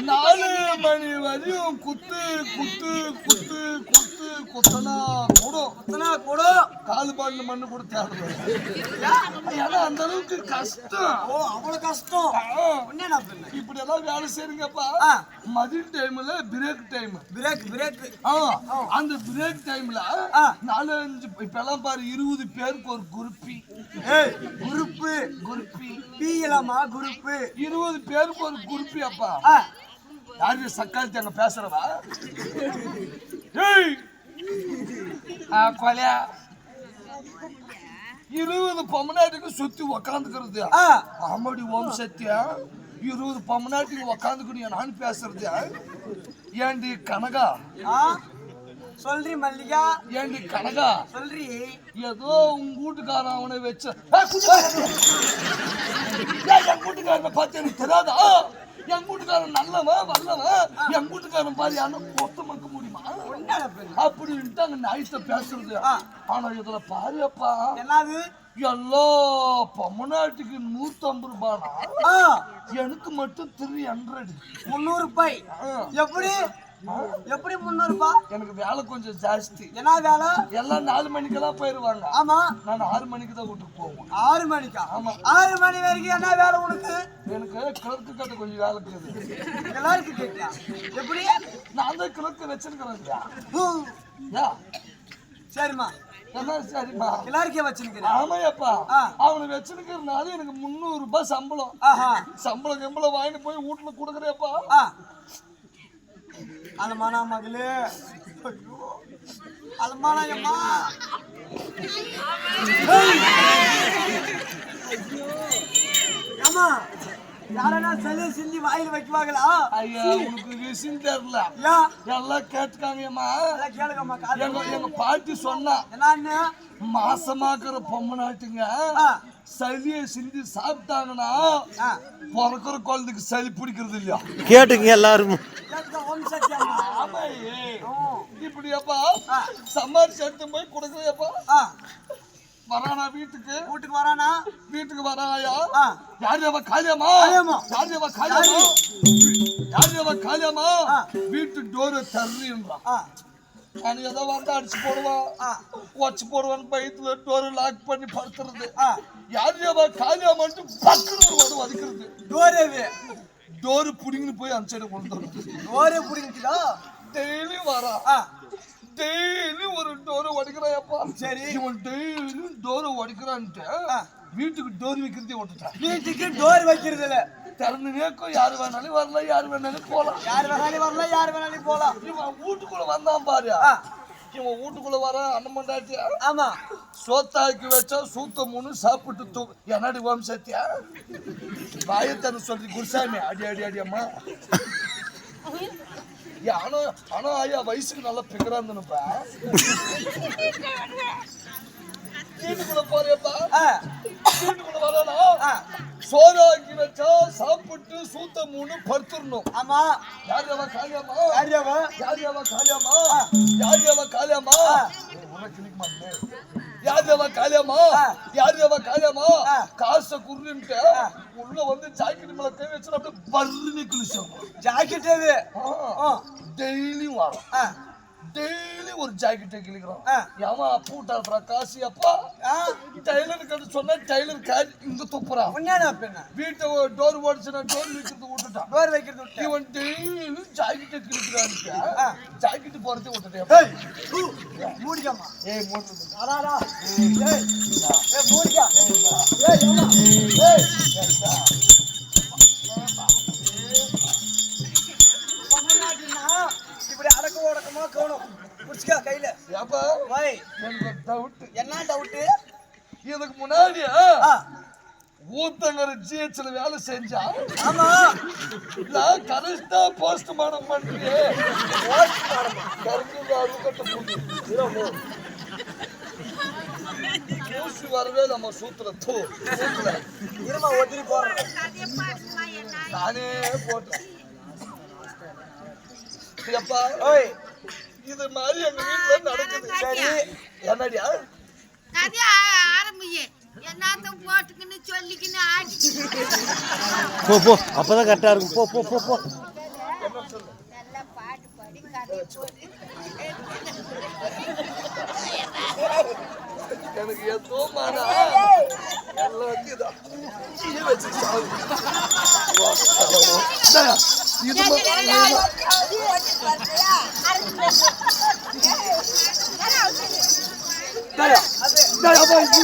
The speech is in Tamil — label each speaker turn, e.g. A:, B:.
A: 4 மணி வரையும் குத்து குத்து குத்து குத்து குத்தனா கூட காலு பாண்டு மண்ணு கூட தேவை. ஏன்னா அந்த அளவுக்கு கஷ்டம்.
B: அவ்வளவு கஷ்டம்.
A: இப்படி எல்லாம் வேலை செய்யுங்கப்பா. மதிய டைம்ல பிரேக் டைம். அந்த பிரேக் டைம்ல 4-5 இப்ப எல்லாம் பாரு 20 பேருக்கு ஒரு குருப்பி. குருப்பி
B: பீலமா குருப்பு
A: 20 பேருக்கு ஒரு குருப்பி. அப்பா யாரு சக்காலத்தி அங்க பேசுறவா? கொலையா 20 பொம்மநாட்டுக்கு சுத்தி உக்காந்துக்கிறது. ஆமாடி ஓம் சத்தியா 20 பொம்மநாட்டுக்கு உக்காந்துக்கணும் நான் பேசுறது. ஏண்டி கனகா
B: சொல்றி மல்லிகா?
A: ஏண்டி கனகா
B: சொல்றி? ஏதோ
A: உங்க வீட்டுக்காரன் அவனை வச்ச என் வீட்டுக்காரனை பார்த்து எனக்கு தெரியாதா? என் வீட்டுக்காரன் நல்லவன் வல்லவன். என் வீட்டுக்காரன் பாரு யாரும் மொத்த மக்க முடியுமா அப்படின்ட்டு அங்க நாய்த்த பேசுறது. ஆனா இதுல பாருப்பா
B: என்னது
A: எல்லா பொம்மநாட்டுக்கு 150 ரூபானா எனக்கு மட்டும் 300
B: ரூபாய். எப்படி 300 ரூபாய்?
A: எனக்கு வேலை கொஞ்சம் ஜாஸ்தி.
B: என்ன வேலை?
A: எல்லாம் 4 மணிக்கெல்லாம் போயிருவாங்க.
B: ஆமா
A: நான் 6 மணிக்கு தான் வீட்டுக்கு போவோம்.
B: 6 மணிக்கா?
A: ஆமா
B: 6 மணி வரைக்கும் என்ன வேலை உனக்கு?
A: எனக்கு கிழக்கு கட்ட கொஞ்சம் வேலை இருக்குது.
B: எல்லாருக்கும் கேட்கலாம். எப்படி? நான்
A: தான் கிழக்கு வச்சிருக்கிறேன்.
B: சரிம்மா
A: சரிம்மா
B: எல்லாருக்கே வச்சிருக்கிறேன்.
A: ஆமாப்பா அவனை வச்சிருக்கிறதுனால எனக்கு 300 ரூபாய் சம்பளம். சம்பளம் வாங்கிட்டு போய் வீட்டுல கொடுக்குறேப்பா.
B: அலமானா மகளே அலமானா அம்மா அம்மா யாரனா சொல்லி சிந்தி வாயில வைக்குவாங்களா?
A: ஐயா உனக்கு விஷயம் தெரியல. எல்லாம் கேட்டுக்காங்கம்மா.
B: கேளுங்கம்மா.
A: எங்க பாட்டி சொன்னா
B: என்னன்னு
A: மாசமாக்குற பொம்மநாட்டுங்க சளியை சிந்தி சாப்பிட்டாங்கன்னா பிறக்கிற குழந்தைக்கு சளி பிடிக்கிறது இல்லையா?
C: கேட்டுங்க எல்லாரும்.
A: இப்படியாப்பா சம்பாரிச்சு எடுத்து போய் கொடுக்குறியாப்பா. வரானா வீட்டுக்கு
B: வரானா?
A: வீட்டுக்கு வராயா? யாரியவ காளியம்மா வீட்டு டோரை தர்றீங்களா? நான் ஏதோ வந்து அடிச்சு போடுவான் வச்சு போடுவான்னு பயத்துல டோரை லாக் பண்ணி படுத்துறது. யாரியவ காளியம்மான்ட்டு பக்கத்துல வதிக்கிறது. டோரு புடிங்கன்னு போய் அந்த சைடு கொண்டு
B: டோரே புடிங்கிட்டா
A: டெய்லி வரா. டெய்லி ஒரு டோரை உடைக்கிறாயப்பா. சரி இவன் டெய்லி டோரை உடைக்கிறான்ட்டு வீட்டுக்கு டோர் வைக்கிறதே விட்டுட்டான்.
B: வீட்டுக்கு டோர் வைக்கிறது இல்ல.
A: திறந்துனேக்கும் யாரு வேணாலும் வரலாம் யாரு வேணாலும் போலாம். இவன் வீட்டுக்குள்ள வந்தான் பாரு. இவன் வீட்டுக்குள்ள வர அண்ணன் மண்டாட்டி.
B: ஆமா
A: சோத்தாக்கி வச்சா சூத்த 3 சாப்பிட்டு என்னடி ஓம் சத்தியா வாயத்தன சொல்லி குருசாமி அடி அம்மா. ஆனா ஐயா வயசுக்கு நல்லா பிகரா இருந்தனுப்பா. வீட்டுக்குள்ள போறியப்பா. வீட்டுக்குள்ள வரானா சோறாக்கி வச்சா சாப்பிட்டு சூத்த 3 படுத்துடணும்.
B: ஆமா
A: யாரியவ காளியம்மா காசை குருன்ட்டு உள்ள வந்து ஜாக்கெட் மேல கை வச்சு அப்படியே பர்னி குளிச்சோம்.
B: ஜாக்கெட்
A: டெய்லியும் வரும். டெய்லி ஒரு ஜாக்கெட்டை கிழிக்கிறோம். ஏமா பூட்டா காசு அப்பா டைலர் கட்டு சொன்னா டைலர் காசு இங்க துப்புறான். வீட்டை டோர் ஓடிச்சுனா டோர் வைக்கிறது இவன் டெய்லி ஜாக்கெட்டை கிழிக்கிறான். ஜாக்கெட்டு போறதே விட்டுட்டேன்.
B: மூடிக்காமா இப்படி அடக்க ஓடக்கமா கவனம் புடிச்சுக்கா கையில.
A: எனக்கு டவுட்.
B: என்ன டவுட்?
A: இதுக்கு முன்னாடி ஊத்தங்கர ஜிஹெச்ல வேலை செஞ்சா.
B: ஆமா
A: நான் கரெக்டா போஸ்ட்மார்டம் பண்றேன். வரவே நம்ம சூத்திர
B: இருமா ஒத்திரி போறேன்
A: நானே போட்டேன். இது மாதிரி எங்க வீட்டுல நடக்குது. சரி என்னடியா
D: ஆரம்பியே என்னத்த போட்டுக்குன்னு
C: சொல்லிக்கின்னு ஆடி
D: போ போ அப்பதான் கரெக்டா இருக்கும். போ போ போ போ.
C: நல்லா பாட்டு பாடி கதை போடு.
A: எனக்கு ஏதோ மானா எல்லாம் வந்துதான் கீழே வச்சு சாவு. இது
C: அரை
A: தயா தயா